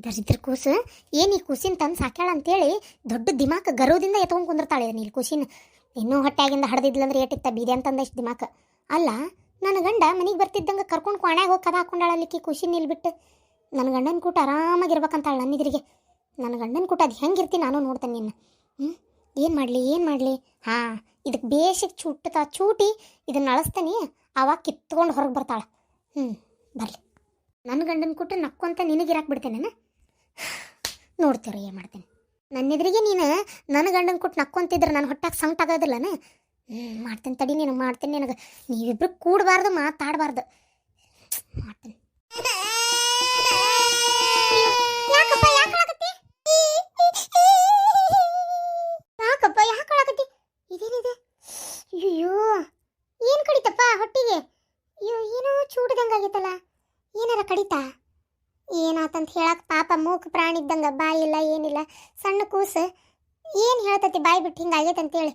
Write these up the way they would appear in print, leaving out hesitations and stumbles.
ದರಿದ್ರ ಕೂಸು ಏನು ಈ ಕೂಸಿನ ತಂದು ಸಾಕ್ಯಾಳ ಅಂತೇಳಿ ದೊಡ್ಡ ದಿಮಾಕ್ ಗರ್ವದಿಂದ ಎತ್ಕೊಂಡು ಕುಂದಿರ್ತಾಳೆ ನೀ ಕೂಸಿನ ಇನ್ನೂ ಹೊಟ್ಟೆಯಾಗಿಂದ ಹಡ್ದಿದ್ಲಂದ್ರೆ ಏಟಿತ್ತ ಬೀದೆ ಅಂತಂದ ಇಷ್ಟು ದಿಮಾಕ್ ಅಲ್ಲ. ನನ್ನ ಗಂಡ ಮನೆಗೆ ಬರ್ತಿದ್ದಂಗೆ ಕರ್ಕೊಂಡು ಕ್ವಾಣ್ಯಾಗ ಹೋಗಿ ಕದ ಹಾಕೊಂಡಾಳಲ್ಲಿಕ್ಕಿ ಖುಷಿನ ನಿಲ್ಬಿಟ್ಟು ನನ್ನ ಗಂಡನ ಕೂಟ ಆರಾಮಾಗಿರ್ಬೇಕಂತಾಳೆ ನನ್ನಿದ್ರಿಗೆ. ನನ್ನ ಗಂಡನ ಕೂಟ ಅದು ಹೆಂಗಿರ್ತೀನಿ ನಾನು ನೋಡ್ತೇನೆ ನಿನ್ನ. ಏನು ಮಾಡಲಿ ಹಾಂ ಇದಕ್ಕೆ ಬೇಸಿಗೆ ಚೂಟಿ ಇದನ್ನು ಅಳಿಸ್ತಾನೆ ಅವಾಗ ಕಿತ್ಕೊಂಡು ಹೊರಗೆ ಬರ್ತಾಳೆ. ಬರಲಿ ನನ್ನ ಗಂಡನ ಕೂಟ ನಕ್ಕೊಂತ ನಿನಗಿರಾಕ್ ಬಿಡ್ತೇನೆ. ನೋಡ್ತೀವ್ರಿ ಏನು ಮಾಡ್ತೇನೆ. ನನ್ನೆದ್ರಿಗೆ ನೀನು ನನ್ನ ಗಂಡನ ಕೊಟ್ಟು ನಕ್ಕೊಂತಿದ್ರೆ ನನ್ನ ಹೊಟ್ಟಾಗ ಸಂಕಟ ಆಗೋದಿಲ್ಲನ. ಮಾಡ್ತೇನೆ ತಡಿ ನೀನು ಮಾಡ್ತೇನೆ. ನನಗೆ ನೀವಿಬ್ರು ಕೂಡಬಾರ್ದು ಮಾತಾಡಬಾರ್ದು. ಮಾಡ್ತೇನೆ. ಯಾಕಳಕತ್ತಿ ಇದೇನಿದೆ? ಅಯ್ಯೋ ಏನು ಕಡಿತಪ್ಪ ಹೊಟ್ಟಿಗೆ? ಅಯ್ಯೋ ಏನೋ ಚೂಡ್ದಂಗಾಗಿತ್ತಲ್ಲ. ಏನಾರ ಕಡಿತಾ? ಏನಾತಂತ ಹೇಳಕ್ಕೆ ಪಾಪ ಮೂಕ ಪ್ರಾಣಿ ಇದ್ದಂಗೆ ಬಾಯಿ ಇಲ್ಲ ಏನಿಲ್ಲ. ಸಣ್ಣ ಕೂಸು ಏನು ಹೇಳ್ತತಿ ಬಾಯಿ ಬಿಟ್ಟು ಹಿಂಗೆ ಆಗೈತೆ ಅಂತೇಳಿ.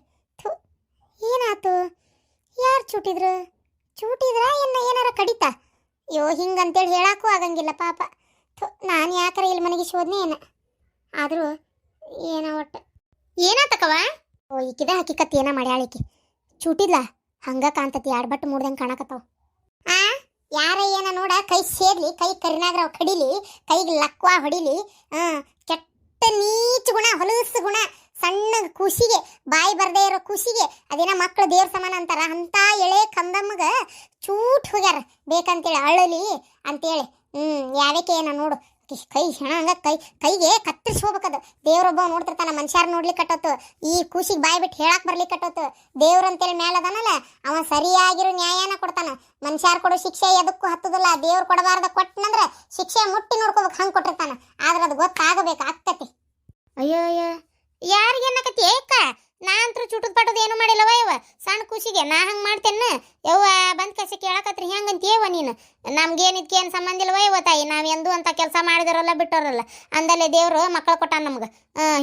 ಏನಾತು? ಯಾರು ಚೂಟಿದ್ರ ಏನಾರ ಕಡಿತಾ? ಅಯ್ಯೋ ಹಿಂಗಂತೇಳಿ ಹೇಳಕ್ಕೂ ಆಗಂಗಿಲ್ಲ ಪಾಪ. ನಾನು ಯಾಕಾರ ಇಲ್ಲಿ ಮನೆಗೆ ಶೋಧನೆ ಏನ ಆದರೂ ಏನೋ ಒಟ್ಟು ಏನಾತಕವ? ಓ ಈಕಿದ ಹಕ್ಕಿಕತ್ತಿ ಏನ ಮಾಡ್ಯಾಳಿಕಿ ಚೂಟಿದ್ಲ ಹಂಗ ಕಾಣ್ತತಿ. ಎರಡು ಬಟ್ಟು ಮೂಡ್ದಂಗೆ ಕಾಣಕತ್ತಾವ. ಯಾರ ಏನ ನೋಡ ಕೈ ಸೇರ್ಲಿ, ಕೈ ಕರಿನಾಗ್ರವ್ ಕಡಿಲಿ, ಕೈಗೆ ಲಕ್ವಾ ಹೊಡಿಲಿ. ಕೆಟ್ಟ ನೀಚ ಗುಣ, ಹೊಲಸು ಗುಣ. ಸಣ್ಣ ಖುಷಿಗೆ ಬಾಯಿ ಬರದೇ ಇರೋ ಖುಷಿಗೆ ಅದೇನ ಮಕ್ಕಳು ದೇವ್ರ ಸಮಾನ ಅಂತಾರ. ಅಂತ ಎಳೆ ಕಂದಮ್ಮಗ ಚೂಟ್ ಹೋಗ್ಯಾರ ಬೇಕಂತೇಳಿ ಅಳಲಿ ಅಂತೇಳಿ. ಯಾವಕ್ಕೆ ಏನ ನೋಡು ಕೈ ಹೆಣ ಹಂಗ ಕೈಗೆ ಕತ್ತರಿಸಿ ಹೋಗ್ಬೇಕದು. ದೇವ್ರೊಬ್ಬ ನೋಡ್ತಿರ್ತಾನ, ಮನುಷ್ಯಾರ ನೋಡ್ಲಿಕ್ಕೆ ಕಟ್ಟೋತು. ಈ ಖುಷಿಗೆ ಬಾಯಿ ಬಿಟ್ಟು ಹೇಳಕ್ ಬರ್ಲಿಕ್ಕೆ ಕಟ್ಟೋತು. ದೇವ್ರಂತೇಳಿ ಮೇಲೆ ಅದನಲ್ಲ ಅವ ಸರಿಯಾಗಿರೋ ನ್ಯಾಯನ ಕೊಡ್ತಾನ. ಮನುಷ್ಯಾರ ಕೊಡೋ ಶಿಕ್ಷೆ ಎದಕ್ಕೂ ಹತ್ತದಿಲ್ಲ. ದೇವ್ರು ಕೊಡಬಾರ್ದ ಕೊಟ್ಟನಂದ್ರೆ ಶಿಕ್ಷೆ ಮುಟ್ಟಿ ನೋಡ್ಕೋಬೇಕು, ಹಂಗೆ ಕೊಟ್ಟಿರ್ತಾನ. ಆದ್ರೆ ಅದು ಗೊತ್ತಾಗಬೇಕು ಆಕ್ಕತಿ. ಅಯ್ಯೋ ಯಾರಿಗೇನಕತಿ ಏಕ? ನಾ ಅಂತೂ ಚುಟದ ಪಟ್ಟದ ಏನು ಮಾಡಿಲ್ಲವ ಯವ. ಸಣ್ಣ ಖುಷಿಗೆ ನಾ ಹಂಗೆ ಮಾಡ್ತೇನೆ ಯವ್ವ. ಬಂದ್ ಕಸಿ ಕೇಳಕತ್ರಿ ಹೆಂಗಂತೀಯವ ನೀನು? ನಮ್ಗೇನಿದ್ಕೇನು ಸಂಬಂಧ ಇಲ್ವ ಯವ ತಾಯಿ. ನಾವು ಎಂದು ಅಂತ ಕೆಲಸ ಮಾಡಿದರಲ್ಲ ಬಿಟ್ಟೋರಲ್ಲ ಅಂದಲ್ಲೇ ದೇವ್ರು ಮಕ್ಕಳು ಕೊಟ್ಟಾನ ನಮ್ಗೆ.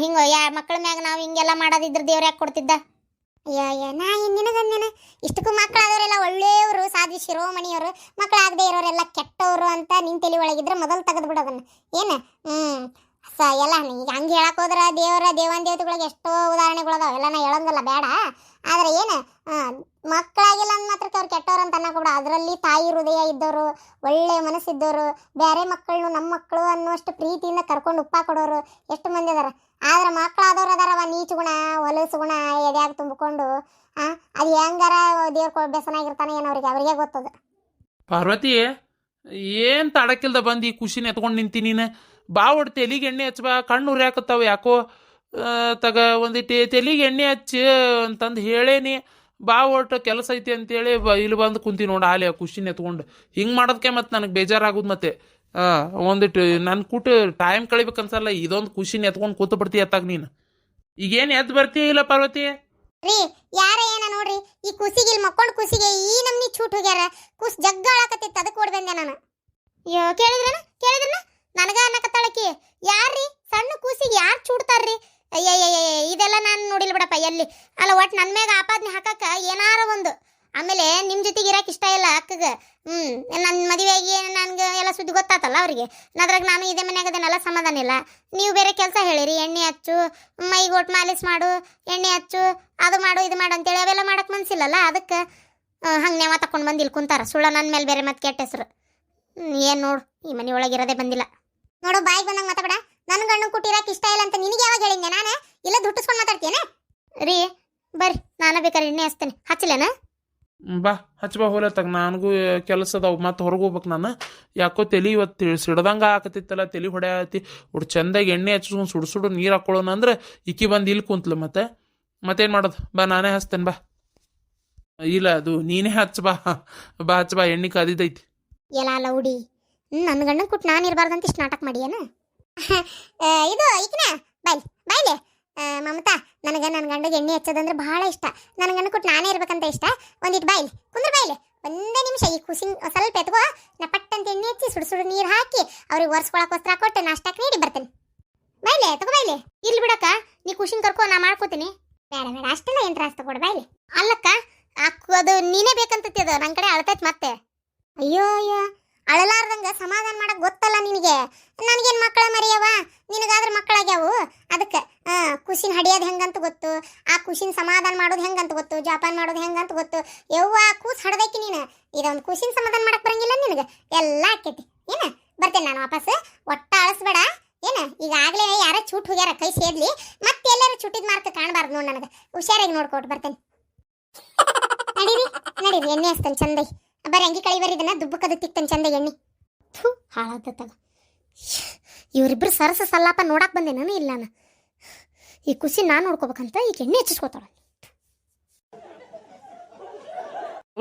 ಹಿಂಗೆ ಮಕ್ಕಳ ಮ್ಯಾಗ ನಾವು ಹಿಂಗೆಲ್ಲ ಮಾಡೋದಿದ್ರೆ ದೇವ್ರು ಯಾಕೆ ಕೊಡ್ತಿದ್ದ? ನಾ ನಿನಗಂದೇನ ಇಷ್ಟಕ್ಕೂ ಮಕ್ಕಳಾದವರೆಲ್ಲ ಒಳ್ಳೆಯವರು, ಸಾಧು ಶಿರೋಮಣಿಯವರು. ಮಕ್ಕಳಾಗದೆ ಇರೋರೆಲ್ಲ ಕೆಟ್ಟವರು ಅಂತ ನಿನ್ನ ತಲೆ ಒಳಗಿದ್ರೆ ಮೊದಲು ತೆಗೆದು ಬಿಡೋದನ್ನ ಏನು. ಎಲ್ಲ ಈಗ ಹಂಗೆ ಹೇಳಕ್ ಹೋದ್ರೆ ದೇವಾನ್ ದೇವತೆಗಳಿಗೆ ಎಷ್ಟೋ ಉದಾಹರಣೆಗಳದಾವ. ಎಲ್ಲ ನಾ ಹೇಳಂಗಲ್ಲ ಬೇಡ. ಆದ್ರೆ ಏನು ಮಕ್ಕಳಾಗಿಲ್ಲ ಅಂದ ಮಾತ್ರಕ್ಕೆ ಅವ್ರು ಕೆಟ್ಟವ್ರು ಅಂತ ಅನ್ನೋ ಕೂಡ. ಅದರಲ್ಲಿ ತಾಯಿ ಹೃದಯ ಇದ್ದವರು, ಒಳ್ಳೆ ಮನಸ್ಸಿದ್ದವರು, ಬೇರೆ ಮಕ್ಕಳನ್ನು ನಮ್ಮ ಮಕ್ಕಳು ಅನ್ನುವಷ್ಟು ಪ್ರೀತಿಯಿಂದ ಕರ್ಕೊಂಡು ಉಪ್ಪ ಕೊಡೋರು ಎಷ್ಟು ಮಂದಿ ಅದಾರ. ಆದ್ರೆ ಮಕ್ಕಳಾದವ್ರು ಅದಾರವ ನೀಚು ಗುಣ, ಹೊಲಸು ಗುಣ ಎದೆಯಾಗಿ ತುಂಬಿಕೊಂಡು. ಅದು ಹೆಂಗಾರ ದೇವ್ರ ಬೆಸನಾಗಿರ್ತಾನೆ ಏನವ್ರಿಗೆ, ಅವ್ರಿಗೆ ಗೊತ್ತದ. ಪಾರ್ವತಿ ಏನು ತಡಕಿಲ್ದ ಬಂದು ಈ ಖುಷಿನ ಎತ್ಕೊಂಡು ನಿಂತಿ ನೀನು. ಬಾ ಒಟ್ಟು ತೆಲಿಗೆ ಎಣ್ಣೆ ಹಚ್ಚಬಾ, ಕಣ್ಣು ಉರಿಯಾಕತ್ತಾವ ಯಾಕೋ. ತಗ ಒಂದಿಟ್ಟು ತೆಲಿಗೆ ಎಣ್ಣೆ ಹಚ್ಚಿ ಅಂತಂದು ಹೇಳೇನಿ. ಬಾ ಒಟ್ಟು ಕೆಲಸ ಐತಿ ಅಂತೇಳಿ ಇಲ್ಲಿ ಬಂದು ಕುಂತಿ ನೋಡು ಆಲೆ ಖುಷಿನ ಎತ್ಕೊಂಡು. ಹಿಂಗೆ ಮಾಡೋದಕ್ಕೆ ಮತ್ತೆ ನನಗೆ ಬೇಜಾರಾಗೋದು. ಮತ್ತೆ ಒಂದಿಟ್ಟು ನನ್ನ ಕೂಟ ಟೈಮ್ ಕಳಿಬೇಕನ್ಸಲ್ಲ. ಇದೊಂದು ಖುಷಿನ ಎತ್ಕೊಂಡು ಕೂತು ಬಿಡ್ತೀಯ ಅತ್ತಾಗ ನೀನು. ಈಗೇನು ಎದ್ದು ಬರ್ತೀಯ ಇಲ್ಲ ಪಾರ್ವತಿ? ರೀ ಯಾರ ಏನ ನೋಡ್ರಿ, ಈ ಕುಸಿಗೆ ಇಲ್ಲಿ ಮಕ್ಕೊಂಡು ಕುಸಿಗೆ ಈ ನಮ್ನಿ ಚೂಟ್ ಹೋಗ್ಯಾರ. ಕುಸ್ ಜಗ್ಗ ಆಳಕತ್ತಿತ್ತು, ಅದಕ್ಕೆ ಓಡ್ ಬಂದೆ ನಾನು. ಕೇಳಿದ್ರನ ನನಗ ಅನ್ನಕತ್ತಾಳಕಿ. ಯಾರ್ರಿ ಸಣ್ಣ ಕೂಸಿಗೆ ಯಾರು ಚೂಡ್ತಾರ್ರಿ? ಅಯ್ಯಯ್ಯ ಇದೆಲ್ಲ ನಾನು ನೋಡಿಲ್ಲ ಬಿಡಪ್ಪ ಎಲ್ಲಿ. ಅಲ್ಲ ಒಟ್ಟು ನನ್ನ ಮ್ಯಾಗ ಆಪಾದನೆ ಹಾಕಕ್ಕ ಏನಾರ ಒಂದು. ಆಮೇಲೆ ನಿಮ್ಮ ಜೊತೆಗೆ ಇರಕ್ಕೆ ಇಷ್ಟ ಇಲ್ಲ ಅಕ್ಕಗೆ. ನನ್ನ ಮದುವೆಯಾಗಿ ನನಗೆ ಎಲ್ಲ ಸುದ್ದಿ ಗೊತ್ತಾತಲ್ಲ ಅವರಿಗೆ. ಅದ್ರಾಗ ನಾನು ಇದೇ ಮನ್ಯಾಗದೇನೆಲ್ಲ ಸಮಾಧಾನ ಇಲ್ಲ. ನೀವು ಬೇರೆ ಕೆಲಸ ಹೇಳಿರಿ, ಎಣ್ಣೆ ಹಚ್ಚು, ಮೈಗೆ ಒಟ್ಟು ಮಾಲಿಸ್ ಮಾಡು, ಎಣ್ಣೆ ಹಚ್ಚು, ಅದು ಮಾಡು ಇದು ಮಾಡು ಅಂತೇಳಿ ಅವೆಲ್ಲ ಮಾಡಕ್ಕೆ ಮನ್ಸಿಲ್ಲಲ್ಲ. ಅದಕ್ಕೆ ಹಂಗೆ ನೇವ ತಕೊಂಡು ಬಂದು ಇಲ್ಲಿ ಕುಂತಾರ. ಸುಳ್ಳ ನನ್ನ ಮೇಲೆ ಬೇರೆ ಮತ್ತೆ ಕೆಟ್ಟ ಹೆಸರು. ಏನು ನೋಡು ಈ ಮನೆ ಒಳಗಿರೋದೇ ಬಂದಿಲ್ಲ ನೋಡು. ಬಾಯಿಗೆ ಬಂದಂಗೆ ಮಾತಾಡ. ನನ್ನ ಗಂಡು ಕುಟ್ಟಿರಕ್ಕೆ ಇಷ್ಟ ಇಲ್ಲ ಅಂತ ನಿನಗೆ ಯಾವಾಗ ಹೇಳಿದ್ದೆ ನಾನು? ಇಲ್ಲ ದುಟ್ಟಿಸ್ಕೊಂಡು ಮಾತಾಡ್ತೀಯನ? ರೀ ಬರ್ರಿ, ನಾನು ಬೇಕಾದ್ರೆ ಎಣ್ಣೆ ಹಚ್ತೇನೆ. ಹಚ್ಚಲೇನ? ಬಾ ಹಚ್ಚಬಾ ಹೋಲತ್ತಾಗ. ನನಗೂ ಕೆಲಸ ಅದಾವ, ಮತ್ತೆ ಹೊರಗೆ ಹೋಗ್ಬೇಕು ನಾನು. ಯಾಕೋ ತಲೆ ಇವತ್ತು ಸಿಡ್ದಂಗೆ ಆಕತಿತ್ತಲ್ಲ, ತಲೆ ಹೊಡೆಯತಿ. ಒಟ್ಟು ಚೆಂದಾಗಿ ಎಣ್ಣೆ ಹಚ್ಕೊಂಡು ಸುಡು ನೀರು ಹಾಕೊಳ್ಳೋಣ ಅಂದ್ರೆ ಇಕ್ಕಿ ಬಂದು ಇಲ್ಲಿ ಕುಂತ್ಲು. ಮತ್ತೇನು ಮಾಡೋದು? ಬಾ ನಾನೇ ಹಚ್ತೇನೆ ಬಾ. ಇಲ್ಲ ಅದು ನೀನೇ ಹಚ್ಚಬಾ. ಹಚ್ಚಬಾ, ಎಣ್ಣೆ ಕಾದಿದ್ದೈತಿ. ಎಲ್ಲ ಲೌಡಿ ನನ್ನ ಗಂಡನ ಕುಟ್ಟು ನಾನು ಇರಬಾರ್ದಂತ ಇಷ್ಟು ನಾಟಕ ಮಾಡಿಯೇನ? ಇದು ಈಕಿನ ಬಾಯ್ಲೆ ಮಮತಾ, ನನಗೆ ನನ್ನ ಗಂಡಗೆ ಎಣ್ಣೆ ಹಚ್ಚೋದಂದ್ರೆ ಭಾಳ ಇಷ್ಟ. ನನ್ನ ಗಂಡ ಕುಟ್ಟು ನಾನೇ ಇರ್ಬೇಕಂತ ಇಷ್ಟ. ಒಂದಿಟ್ಟು ಬಾಯ್ಲಿ ಕುಂದ್ರ ಬಾಯ್ಲೆ ಒಂದೇ ನಿಮಿಷ. ಈ ಖುಷಿ ಸ್ವಲ್ಪ ಎತ್ಕೋ. ನಾ ಪಟ್ಟಂತ ಎಣ್ಣೆ ಹಚ್ಚಿ ಸುಡು ನೀರು ಹಾಕಿ ಅವ್ರಿಗೆ ಒರೆಸ್ಕೊಳಕ್ಕೆ ವಸ್ತ್ರ ಕೊಟ್ಟು ನಾಷ್ಟಕ್ಕೆ ನೀಡಿ ಬರ್ತೇನೆ. ಬಾಯ್ಲೆ ತಗೋ ಬಾಯ್ಲೆ. ಇಲ್ಲಿ ಬಿಡಕ್ಕ, ನೀ ಖುಷಿನ ಕರ್ಕೋ, ನಾ ಮಾಡ್ಕೋತೀನಿ. ಬೇಡ ಅಷ್ಟೆಲ್ಲ ಏನು ತ್ರಾಸ ತಗೊಡು ಬಾಯ್ಲೆ. ಅಲ್ಲಕ್ಕ ಅದು ನೀನೇ ಬೇಕಂತತಿ. ಅದು ನನ್ನ ಕಡೆ ಅಳ್ತೈತೆ ಮತ್ತೆ. ಅಯ್ಯೋ ಅಳಲಾರ್ದಂಗ ಸಮಾಧಾನ ಮಾಡಕ್ ಗೊತ್ತಲ್ಲ ನಿನಗೆ. ನನಗೇನು ಮಕ್ಕಳ ಮರಿಯವ ಕುಸಿನ ಹಡಿಯೋದು ಹೆಂಗಂತ ಗೊತ್ತು, ಆ ಕುಸಿನ ಸಮಾಧಾನ ಮಾಡೋದು ಹೆಂಗಂತ ಗೊತ್ತು, ಜೋಪಾನ ಮಾಡೋದು ಹೆಂಗಂತ ಗೊತ್ತು. ಯವ್ವ ಕೂಸ್ ಹಡದೈಕಿ ನೀನು, ಇದೊಂದು ಕುಸಿನ ಸಮಾಧಾನ ಮಾಡಕ್ ಬರಂಗಿಲ್ಲ ನಿನಗೆ, ಎಲ್ಲ ಆಕೈತಿ. ಏನ ಬರ್ತೇನೆ ನಾನು ವಾಪಸ್, ಒಟ್ಟ ಅಳಿಸ್ಬೇಡ. ಏನ ಈಗಾಗಲೇ ಯಾರ ಚೂಟ್ ಹೋಗ್ಯಾರ, ಕೈ ಸೇದ್ಲಿ, ಮತ್ತೆ ಎಲ್ಲರೂ ಚುಟ್ಟಿದ ಮಾರ್ಕ್ ಕಾಣಬಾರ್ದು ನೋಡಿ ನನಗೆ. ಹುಷಾರಾಗಿ ನೋಡ್ಕೊಟ್ಟು ಬರ್ತೇನೆ. ನಡೀರಿ ನಡೀರಿ, ಎಣ್ಣೆ ಹಚ್ತಾನೆ ಚಂದೈ. ಬರೀ ಅಂಗಿ ಕಳಿ ಬರಿದನ ದುಬ್ಬಕ್ಕದು ತಿಕ್ತಾನೆ ಚಂದೈ ಎಣ್ಣೆ. ಥೂ ಹಾಳಾದ ತಗ. ಇವರಿಬ್ರು ಸರಸ ಸಲ್ಲಾಪ ನೋಡಕ್ ಬಂದೆ ನಾನು. ಇಲ್ಲ ನಾನು ಈ ಖುಷಿ ನಾನು ನೋಡ್ಕೋಬೇಕಂತ ಈಗ ಎಣ್ಣೆ ಹಚ್ಚಿಸ್ಕೋತಾಳ.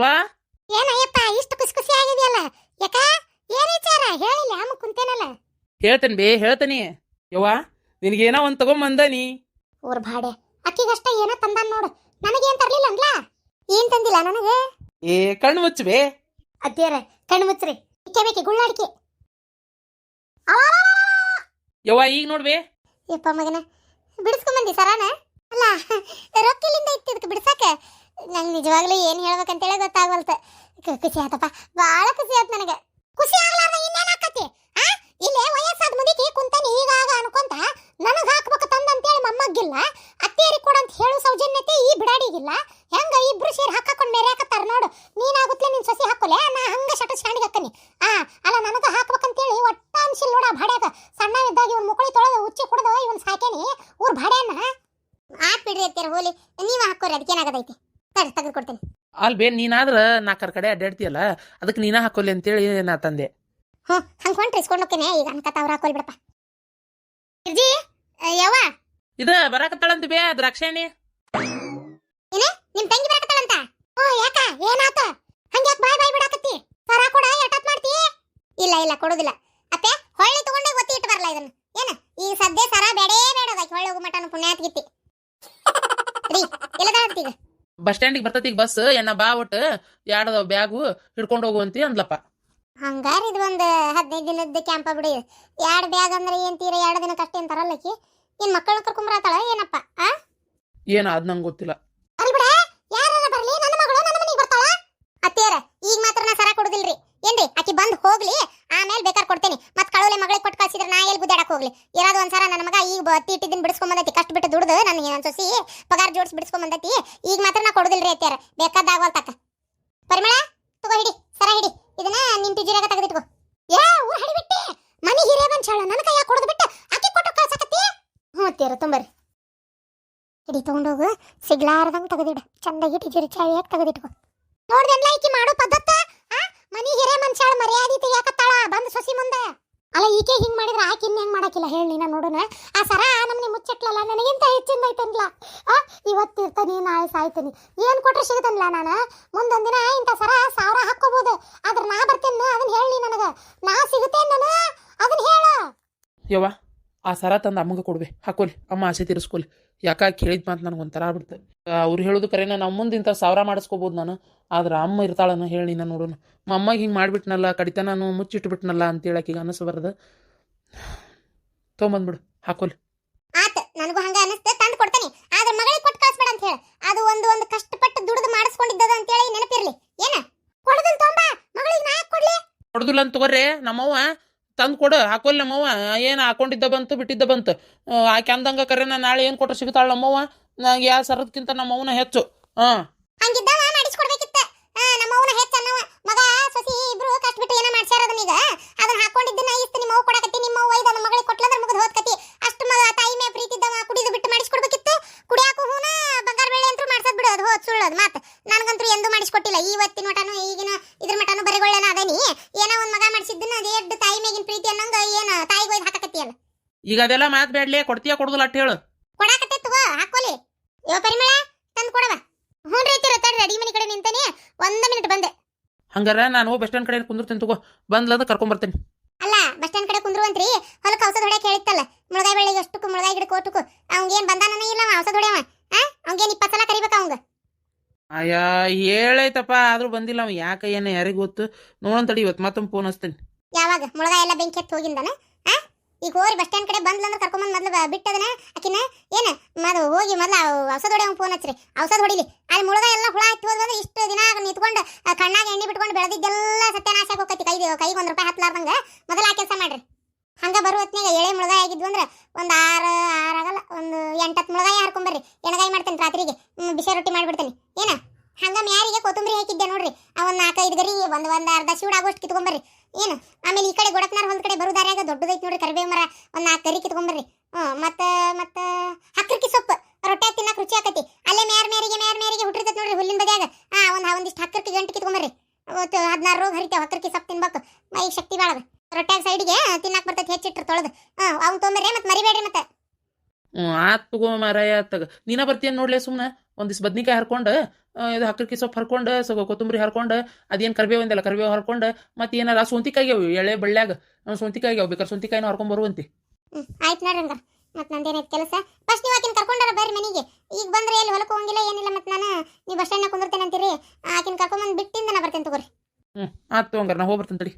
ವಾ ಏನಯ್ಯಪ್ಪ ಇಷ್ಟು ಖುಷಿ ಖುಷಿ ಆಗಿದೆಯಲ್ಲ, ಯಾಕ ಏನ್ ವಿಚಾರ ಹೇಳಿಲ್ಲ? ಅಮ್ಮ ಕುಂತೇನಲ್ಲ. ಹೇಳ್ತೇನಿ ಯವ್ವ, ನಿನಗೇನೋ ಒಂದು ತಗೊಂಬಂದನಿ. ಊರ್ ಭಾಡೆ ಅಕ್ಕಿಗಷ್ಟ ಏನೋ ತಂದಾನ ನೋಡು, ನನಗೇನ್ ತರ್ಲಿಲ್ಲ ಅನ್ಲ? ಏನ್ ತಂದಿಲ್ಲ ನನಗೆ? ಏ ಕಣ್ಣು ಮುಚ್ಚಬೇ. ಅದ್ಯಾರ ಕಣ್ಣು ಮುಚ್ಚ್ರಿ, ಇಕ್ಕೆ ಬೇಕಿ ಗುಳ್ಳಾಡಿಕೆ. ಯವ್ವ ಈಗ ನೋಡ್ಬೇ. ಯಪ್ಪ ಮಗನ ಬಿಡಿಸ್ಕೊಂಬಂದಿ ಸರಾನ? ಅಲ್ಲ ರೊಕ್ಕಿಲಿಂದ ಇತ್ತು ಇದಕ್ಕೆ ಬಿಡ್ಸಾಕ. ನಂಗೆ ನಿಜವಾಗ್ಲೂ ಏನು ಹೇಳ್ಬೇಕಂತೇಳಿ ಗೊತ್ತಾಗವಲ್ತ. ಖುಷಿ ಆತಪ್ಪ, ಭಾಳ ಖುಷಿ ಆಯ್ತು ನನಗೆ. ಖುಷಿ ಆಗ್ಲಾರ್ದ ಇನ್ನೇನು ಆಕತಿ? ಇಲ್ಲೇ ವಯಸ್ಸಾದ ಮುದುಕಿ ಕುಂತಾನೆ ಈಗಾಗ ಅನ್ಕೊಂತ ನನಗೆ ಹಾಕ್ಬೇಕು ತಂದಂತೇಳಿ ಮೊಮ್ಮಗ್ಗಿಲ್ಲ, ಅತ್ತೇರಿ ಕೊಡಂತ ಹೇಳು ಸೌಜನ್ಯತೆ ಈ ಬಿಡಾಡಿಗಿಲ್ಲ. ಹೆಂಗ ಇಬ್ರು ಸೇರಿ ಹಾಕೊಂಡು ಮೇರೆ ಹಾಕತ್ತಾರ ನೋಡು. ನೀನಾಗುತ್ತಲೇ ನಿನ್ ಸೊಸಿ ಹಾಕೋಲೆ, ನಾ ಹಂಗ ಶಟ ಶಾಂಡಿಗೆ ಹಾಕನಿ. ಅಲ್ಲ ನನಗೆ ಹಾಕ್ಬೇಕಂತೇಳಿ ಒಟ್ಟ ಅನ್ಸಿಲ್ ನೋಡ. ಭಾಡ್ಯಾಗ ಸಣ್ಣ ಇದ್ದಾಗ ಇವನ್ ಮುಕಳಿ ತೊಳೆದು ಉಚ್ಚಿ ಕುಡ್ದು ಇವನ್ ಸಾಕೇನಿ ಊರ್ ಭಾಡ್ಯಾನ. ಆತ್ ಬಿಡ್ರಿ ಅತ್ತೀರ ಹೋಲಿ, ನೀವ ಹಾಕೋರಿ, ಅದಕ್ಕೇನಾಗದೈತಿ. ಸರಿ ತೆಗೆದು ಕೊಡ್ತೀನಿ. ಅಲ್ಬೇ, ನೀನಾದ್ರ ನಾಲ್ಕರ ಕಡೆ ಅಡ್ಡಾಡ್ತೀಯಲ್ಲ, ಅದಕ್ಕೆ ನೀನ ಹಾಕೋಲಿ ಅಂತೇಳಿ ನಾ ತಂದೆ. ಹಂಗೆ ಹೊಂಟ್ರಿ ಇಸ್ಕೊಂಡು ಹೋಗ್ತೇನೆ ಈಗ. ಅನ್ಕತ್ತ ಅವ್ರು ಹಾಕೋಲ್ ಬಿಡಪ್ಪ. ಇರ್ಜಿ ಯವ್ವ ಇದ ಬರಾಕತ್ತಾಳಂತ ಬೇ ದ್ರಾಕ್ಷಾಣಿ. ಏನೇ ನಿಮ್ ತಂಗಿ ಬರಾಕತ್ತಾಳಂತ? ಯಾಕ ಏನಾತ? ಹಂಗ್ಯಾಕ್ ಬಾಯ್ ಬಾಯ್ ಬಿಡಾಕತ್ತಿ? ಸರ ಕೊಡ, ಎಟಾತ್ ಮಾಡ್ತಿ? ಇಲ್ಲ ಇಲ್ಲ ಕೊಡುದಿಲ್ಲ ಅಪ್ಪೆ, ಹೊಳ್ಳಿ ತಗೊಂಡೆ ಒತ್ತಿ ಇಟ್ಟು ಬರಲ್ಲ ಇದನ್ನ. ಏನ ಈಗ ಸದ್ಯ ಸರ ಬೇಡೇ ಬೇಡದಾಕಿ, ಹೊಳ್ಳಿ ಹೋಗು ಮಟನು ಪುಣ್ಯಾತ್ಗಿತ್ತಿ. ರೀ ಎಲ್ಲದಾಗ್ತಿ ಈಗ? ಬಸ್ ಸ್ಟ್ಯಾಂಡಿಗೆ ಬರ್ತೈತಿ ಈಗ ಬಸ್. ಎಣ್ಣ ಬಾ ಒಟ್ಟು ಎರಡು ಬ್ಯಾಗು ಹಿಡ್ಕೊಂಡು ಹೋಗುವಂತಿ ಅಂದ್ಲಪ್ಪ. ಹಂಗಾರ ಇದು ಒಂದು 15 ದಿನದ ಕ್ಯಾಂಪ ಬಿಡಿ. 2 ಬ್ಯಾಗ್ ಅಂದ್ರೆ ಏನ್ ತೀರ 2 ದಿನಕ್ಕೆ ಅಷ್ಟೇ ಅಂತಾರಲ್ಲಕಿ. ಏನ್ ಮಕ್ಕಳನ್ನ ಕರ್ಕೊಂಬರತ್ತಾಳ ಏನಪ್ಪ? ಏನ ಅದ್ ನಂಗೆ ಗೊತ್ತಿಲ್ಲ. ಅರಿ ಬಿಡ, ಯಾರ ಬರ್ಲಿ ನನ್ನ ಮಗಳು ನನ್ನ ಮನೆಗೆ ಬರ್ತಾಳ. ಅತ್ತೇರ ಈಗ ಮಾತ್ರ ನಾ ಸರ ಕೊಡುದಿಲ್ರಿ ಏನ್ರಿ? ಆಕಿ ಬಂದ್ ಹೋಗ್ಲಿ, ಆಮೇಲೆ ಬೇಕಾರ್ ಕೊಡ್ತೇನೆ. ಮತ್ ಕಳೋಲೆ ಮಗಳಿಗೆ ಕೊಟ್ಟು ಕಳ್ಸಿದ್ರೆ ನಾ ಎಲ್ಲಿ ಗುದ್ದಾಡಕ್ ಹೋಗ್ಲಿ? ಇರೋದು ಒಂದ್ಸರ ನನ್ನ ಮಗ ಈಗ ಬತ್ತಿ ಇಟ್ಟಿದ್ದೀನಿ ಬಿಡಿಸ್ಕೊಂಬಂದೈತಿ, ಕಷ್ಟ ಬಿಟ್ಟು ದುಡ್ದು ನನಗೆ ನನ್ನ ಸೊಸಿ ಪಗಾರ ಜೋಡಿಸಿ ಬಿಡಿಸ್ಕೊಂಬಂದೈತಿ. ಈಗ ಮಾತ್ರ ನಾ ಕೊಡುದಿಲ್ರಿ ಅತ್ತೇರ, ಬೇಕಾದಾಗವಲ್ ತಕ್ಕ. ಪರಿಮಳ ತಗೋ, ಹಿಡಿ ಸರ ಹಿಡಿ, ಇದನ್ನ ನಿನ್ ಟಿಜಿರಾಗ ತೆಗೆದಿಟ್ಕೋ. ಊರ್ ಹಡಿ ಬಿಟ್ಟಿ ಮನಿ ಹಿರೇ ಬಂಚಾಳ, ನನ್ನ ಕೈಯಾಗ ಕೊಡದು ಬಿಟ್ಟು ಆಕಿ ಕೊಟ್ಟು ಕಳ್ಸಕತ್ತಿ. ಅತ್ತೇರ ತುಂಬರಿ ಹಿಡಿ, ತಗೊಂಡೋಗು, ಸಿಗ್ಲಾರ್ದಂಗ್ ತೆಗೆದಿಡು, ಚಂದಾಗಿ ಟಿಜಿರಿ ಚಾವಿಯಾಗಿ ತೆಗೆದಿಟ್ಕೋ. ನೋಡ್ದೆಲ್ಲ ಈಕಿ ಮಾಡೋ ಪದ್ಧತಿ. ಮನಿ ಹಿರೇ ಮನ್ಸಾಳ ಮರ್ಯಾದಿ ತೆಗಿಯಾಕತ್ತಾಳ ಬಂದ್ ಸೊಸಿ ಮುಂದೆ. ಅಲ್ಲ ಈಕೆ ಹಿಂಗ್ ಮಾಡಿದ್ರೆ ಆಕಿ ಇನ್ ಹೆಂಗ್ ಮಾಡಾಕಿಲ್ಲ ಹೇಳಿ ನಾ ನೋಡೋಣ. ಆ ಸರ ನಮ್ನಿ ಮುಚ್ಚಿಟ್ಲಲ್ಲ, ನನಗಿಂತ ಹೆಚ್ಚಿಂದ ಐತನ್ಲ. ಇವತ್ತು ಇರ್ತಾನಿ, ನಾಳೆ ಸಾಯ್ತೀನಿ, ಏನ್ ಕೊಟ್ರೆ ಸಿಗತನ್ಲ ನಾನು? ಮುಂದೊಂದಿನ ಇಂಥ ಸರ 1000 ಹಾಕೋಬಹುದು, ಆದ್ರೆ ನಾ ಬರ್ತೇನೆ ಅದನ್ನ ಹೇಳಿ ನನಗ. ನಾ ಸಿಗುತ್ತೇನೆ ನಾನು, ಅದನ್ನ ಹೇಳ. ಯವ್ವ ಆ ಸರ ತಂದು ಅಮ್ಮಗೆ ಕೊಡ್ಬೇ, ಹಾಕೋಲಿ, ಅಮ್ಮ ಆಸೆ ತೀರಿಸ್ಕೊಲಿ. ಯಾಕ ಕೇಳಿದ ಮಾತು ನನಗೆ ಒಂಥರ ಆಗ್ಬಿಡ್ತು. ಅವ್ರು ಹೇಳೋದು ಕರೆನ, ನಮ್ಮ ಮುಂದೆ ಇಂಥ 1000 ಮಾಡಿಸ್ಕೋಬೋದು ನಾನು, ಆದ್ರೆ ಅಮ್ಮ ಇರ್ತಾಳನ್ನ ಹೇಳಿ ನಾನು ನೋಡೋಣ. ಅಮ್ಮಗೆ ಹಿಂಗೆ ಮಾಡಿಬಿಟ್ನಲ್ಲ, ಕಡಿತ ನಾನು ಮುಚ್ಚಿಟ್ಬಿಟ್ನಲ್ಲ ಅಂತೇಳಿ ಆಕಿಗೆ ಅನಿಸ್ಬಾರ್ದು. ತೊಗೊಂಬಂದ್ಬಿಡು, ಹಾಕೋಲಿ. ಆತ ನನಗೂ ಹಂಗ ಅನಿಸ್ತೆ, ತಂದು ಕೊಡ್ತೇನೆ, ಆದ್ರೆ ಮಗಳಿಗೆ ಕೊಟ್ಟು ಕಳಿಸ್ಬೇಡ ಅಂತ ಹೇಳಿ. ಅದು ಒಂದು ಕಷ್ಟಪಟ್ಟು ದುಡಿದು ಮಾಡಿಸ್ಕೊಂಡಿದ್ದದ ಅಂತ ಹೇಳಿ ನೆನಪಿರ್ಲಿ. ಏನ ಕೊಡದನ್ ತೊಂಬ, ಮಗಳಿಗೆ ನಾ ಕೊಡ್ಲಿ? ಕೊಡುದಿಲ್ಲ ಅಂತ ತಗೋರಿ, ನಮ್ಮವ್ವ ತಂದು ಕೊಡು, ಹಾಕೋಲಿ. ನಮ್ಮವ್ವ ಏನು ಹಾಕೊಂಡಿದ್ದ ಬಂತು ಬಿಟ್ಟಿದ್ದ ಬಂತು. ಆಕೆ ಅಂದಂಗ ಕರೆನ ನಾಳೆ ಏನು ಕೊಟ್ಟರೆ ಸಿಗುತ್ತಾಳ ನಮ್ಮವ್ವ. ನಂಗೆ ಯಾವ ಸರದಕ್ಕಿಂತ ನಮ್ಮವ್ವನ ಹೆಚ್ಚು. ಹಂಗಿದ್ದ ಮಾಡಿಸ್ಕೊಡ್ಬೇಕಿತ್ತ. ನಮ್ಮವ್ವನ ಹೆಚ್ಚು ಅನ್ನವ. ಮಗ ಸೊಸಿ ಇಬ್ರು ಕಷ್ಟಬಿಟ್ಟು ಏನೋ ಮಾಡ್ಸ್ಯಾರ ಅದನ್ನೀಗ. ಅದನ್ನ ಹಾಕೊಂಡಿದ್ದನ್ನ ಇಸ್ತು ನಿಮ್ಮ ಅವ್ವ ಕೊಡಕತ್ತಿ, ನಿಮ್ಮ ಅವ್ವ ಇದನ್ನ ಮಗಳಿಗೆ ಕೊಟ್ಲಂದ್ರೆ ಮುಗಿದು ಹೋದ್ಕತಿ. ಅಷ್ಟು ಮಗ ತಾಯಿ ಮೇ ಪ್ರೀತಿ ಇದ್ದವ ಕುಡಿದು ಬಿಟ್ಟು ಮಾಡಿಸ್ಕೊಡ್ಬೇಕಿತ್ತು. ಕುಡಿಯಾಕು ಹೂನ ಬಂಗಾರ ಬೆಳೆ ಅಂತೂ ಮಾಡ್ಸದ್ ಬಿಡು, ಅದು ಹೋದ್ ಸುಳ್ಳೋದು ಮಾತು. ನನಗಂತೂ ಎಂದೂ ಮಾಡಿಸ್ಕೊಟ್ಟಿಲ್ಲ. ಇವತ್ತಿನ ಮಟನು ಈಗಿನ ಇದ್ರ ಮಟನು ಬರಿಗೊಳ್ಳೇನ ಅದನಿ. ಏನೋ ಒಂದು ಮಗ ಮಾಡಿಸಿದ್ದನ್ನ ಅದೇಡ್ ತಾಯಿ ಮೇಗಿನ ಪ್ರೀತಿ ಅನ್ನಂಗ ಏನು ತಾಯಿಗೆ ಒಯ್ದು ಹಾಕಕತ್ತಿಯಲ್ಲ. ಈಗ ಅದೆಲ್ಲ ಮಾತು ಬೇಡ್ಲಿ, ಕೊಡ್ತೀಯ ಕೊಡುದಿಲ್ಲ ಅಟ್ ಹೇಳು. ಕೊಡಾಕತ್ತೆ ತಗೋ, ಹಾಕೋಲಿ. ಪರಿಮಳ ತಂದು ಕೊಡವ. ಹ್ಞೂ ರೀ ತಡ್ರಿ, ಅಡಿಗೆ ಮನೆ ಕಡೆ ನಿಂತಾನೆ, 1 ಮಿನಿಟ್ ಬಂದೆ. ಹಂಗಾರ ನಾನು ಬಸ್ ಸ್ಟ್ಯಾಂಡ್ ಕಡೆ ಕುಂದಿರ್ತೀನಿ ತಗೋ, ಬಂದ್ಲದ ಕರ್ಕೊಂಬರ್ತೇನೆ. ಅಲ್ಲ ಬಸ್ ಸ್ಟ್ಯಾಂಡ್ ಕಡೆ ಕುಂದ್ರುವಂತ್ರಿ, ಹೊಲಕ್ಕೆ ಔಷಧ ಹೊಡ್ಯಾಕ ಹೇಳಿತ್ತಲ್ಲ. ಮುಳಗಾಯಿ ಬೆಳ್ಳಿಗೆ ಅಷ್ಟಕ್ಕೂ ಮುಳಗಾಯಿ ಗಿಡಕ್ಕೆ ಓಟಕ್ಕೂ ಅವ್ಗೇನು ಬಂದಾನ ಇಲ್ಲ ಔಷಧ ಹೊಡ್ಯಾವ. ಅವ್ಗೇನು 20 ಸಲ ಕರಿಬೇಕ ಅವಂಗ. ಅಯ್ಯ ಹೇಳೈತಪ್ಪ, ಆದ್ರೂ ಬಂದಿಲ್ಲ ಅವ. ಯಾಕೆ ಏನು ಯಾರಿಗೂ ಗೊತ್ತು. ನೋಡೋಣ ತಡಿ, ಇವತ್ತು ಮತ್ತೊಮ್ಮೆ ಫೋನ್ ಹಚ್ತೇನೆ. ಯಾವಾಗ ಮುಳಗಾಯಿ ಎಲ್ಲ ಬೆಂಕಿ ಎತ್ತು ಹೋಗಿಂದನ? ಈಗ ಹೋರಿ ಬಸ್ ಸ್ಟ್ಯಾಂಡ್ ಕಡೆ ಬಂದ್ಲಂದ್ರೆ ಕರ್ಕೊಂಬಂದು ಮೊದ್ಲು ಬಿಟ್ಟದನ ಆಕಿನ. ಏನು ಮದು ಹೋಗಿ ಮೊದ್ಲು ಔಷಧ ಹೊಡೆ ಫೋನ್ ಹಚ್ಚ್ರಿ, ಔಷಧ ಹೊಡಿಲಿ. ಅಲ್ಲಿ ಮುಳಗಾಯಿ ಎಲ್ಲ ಹುಳ ಹತ್ತಿ ಹೋದ್ರೆ ಇಷ್ಟು ದಿನ ನಿಂತ್ಕೊಂಡು ಕಣ್ಣಾಗ ಎಣ್ಣೆ ಬಿಟ್ಕೊಂಡು ಬೆಳೆದಿದ್ದೆಲ್ಲ ಸತ್ಯನಾಶ ಹೋಗತಿ. ಕೈಗೆ 1 ರೂಪಾಯಿ ಹತ್ತಲಾರ್ದಂಗ ಮೊದಲು ಆ ಕೆಲಸ ಮಾಡ್ರಿ. ಹಂಗ ಬರೋ ಹೊತ್ನ್ಯಾಗ ಎಳೆ ಮುಳಗಾಯಿ ಆಗಿದ್ವು ಅಂದ್ರೆ ಒಂದು ಆಗಲ್ಲ, ಒಂದು 8-10 ಮುಳಗಾಯಿ ಹರ್ಕೊಂಬರ್ರಿ. ಎಣಗಾಯಿ ಮಾಡ್ತೇನೆ ರಾತ್ರಿಗೆ, ಬಿಸಿ ರೊಟ್ಟಿ ಮಾಡಿಬಿಡ್ತೇನೆ. ಏನ ಹಂಗ ಮ್ಯಾರಿಗೆ ಕೊತ್ತಂಬರಿ ಹಾಕಿದ್ದೆ ನೋಡ್ರಿ, ಒಂದು 4-5 ಗರಿ, ಒಂದು ಅರ್ಧ ಶಿವಡ ಆಗೋಷ್ಟು ಕಿತ್ಕೊಂಬರ್ರಿ. ಏನು ಆಮೇಲೆ ಈ ಕಡೆ ಗೊಡಕ್ನಾರ ಒಂದು ಕಡೆ ಬರೋ ದಾರ್ಯಾಗ ದೊಡ್ಡದೈತಿ ನೋಡ್ರಿ ಕರಿಬೇವು ಮರ, ಒಂದು 4 ಗರಿ ಕಿತ್ಕೊಂಬರ್ರಿ. ಮತ್ತೆ ಹಕ್ಕರ್ಕಿ ಸೊಪ್ಪು ರೊಟ್ಟ್ಯಾಗ ತಿನ್ನಕ್ಕೆ ರುಚಿ ಆಕತಿ. ಅಲ್ಲೇ ಮೇರಿಗೆ ಹುಟ್ಟಿರ್ತೈತಿ ನೋಡ್ರಿ ಹುಲ್ಲಿನ ಬದಿಯಾಗ. ಒಂದಿಷ್ಟು ಹಕ್ಕರ್ಕಿ ಗಂಟು ಕಿತ್ಕೊಂಬರ್ರಿ. 16 ರೋಗ ಹರಿತಾವ ಹಕ್ಕರ್ಕಿ ಸೊಪ್ಪು ತಿನ್ಬೇಕು, ಮೈಗೆ ಶಕ್ತಿ ಬಾಳದ. ರೊಟ್ಟ್ಯಾಗ ಸೈಡಿಗೆ ತಿನ್ನಕ್ಕೆ ಬರ್ತೈತಿ ಹೆಚ್ಚಿಟ್ರು ತೊಳೆದು. ಅವ್ನು ತೊಗೊಂಬರ್ರಿ, ಮತ್ತೆ ಮರಿಬೇಡ್ರಿ. ಮತ್ತೆ ಆತ್ ತಗೋ ಮಾರಾಯ ತಗ. ನೀನ ಬರ್ತೀಯನ್ ನೋಡ್ಲೆ ಸುಮ್ಮನೆ ಒಂದಿಷ್ಟು ಬದ್ನಿಕಾಯಿ ಹರ್ಕೊಂಡು, ಇದು ಹಕ್ಕರ್ಕಿ ಸೊಪ್ಪು ಹರ್ಕೊಂಡು, ಕೊತ್ತಂಬರಿ ಹರ್ಕೊಂಡು, ಅದೇನು ಕರಿಬೇವು ಅಂದಲ್ಲ ಕರಿಬೇವು ಹರ್ಕೊಂಡು, ಮತ್ತೆ ಏನಾರ ಸೌಂತಿಕಾಯಿವು ಎಳೆ ಬಳ್ಳ್ಯಾಗ ಸೌಂತಿಕಾಯಿವು ಬೇಕಾದ್ರೆ ಸೌಂತಿಕಾಯಿನ ಹರ್ಕೊಂಡ್ ಬರುವಂತಿ. ಆಯ್ತು ನೋಡ್ರಿ ಹಂಗಾರ. ಮತ್ತೆ ನಂದೇನೈತೆ ಕೆಲಸ. ಫಸ್ಟ್ ನೀವು ಆಕಿನ ಕರ್ಕೊಂಡಾರ ಬರ್ರಿ ಮನೆಗೆ. ಈಗ ಬಂದ್ರೆ ಎಲ್ಲಿ ಹೊಲಕ್ಕೆ ಹೋಗಂಗಿಲ್ಲ ಏನಿಲ್ಲ. ಮತ್ತೆ ನಾನು ನೀವು ಬಸ್ ಸ್ಟ್ಯಾಂಡ್ನಾಗ ಕುಂದಿರ್ತೇನೆ ಅಂತೀರಿ. ಆಕಿನ ಕರ್ಕೊಂಬಂದು ಬಿಟ್ಟಿಂದ ನಾ ಬರ್ತೇನೆ ತಗೋರಿ. ಆತು ಹಂಗಾರ ನಾ ಹೋಗ್ಬರ್ತೇನೆ ತಡಿ.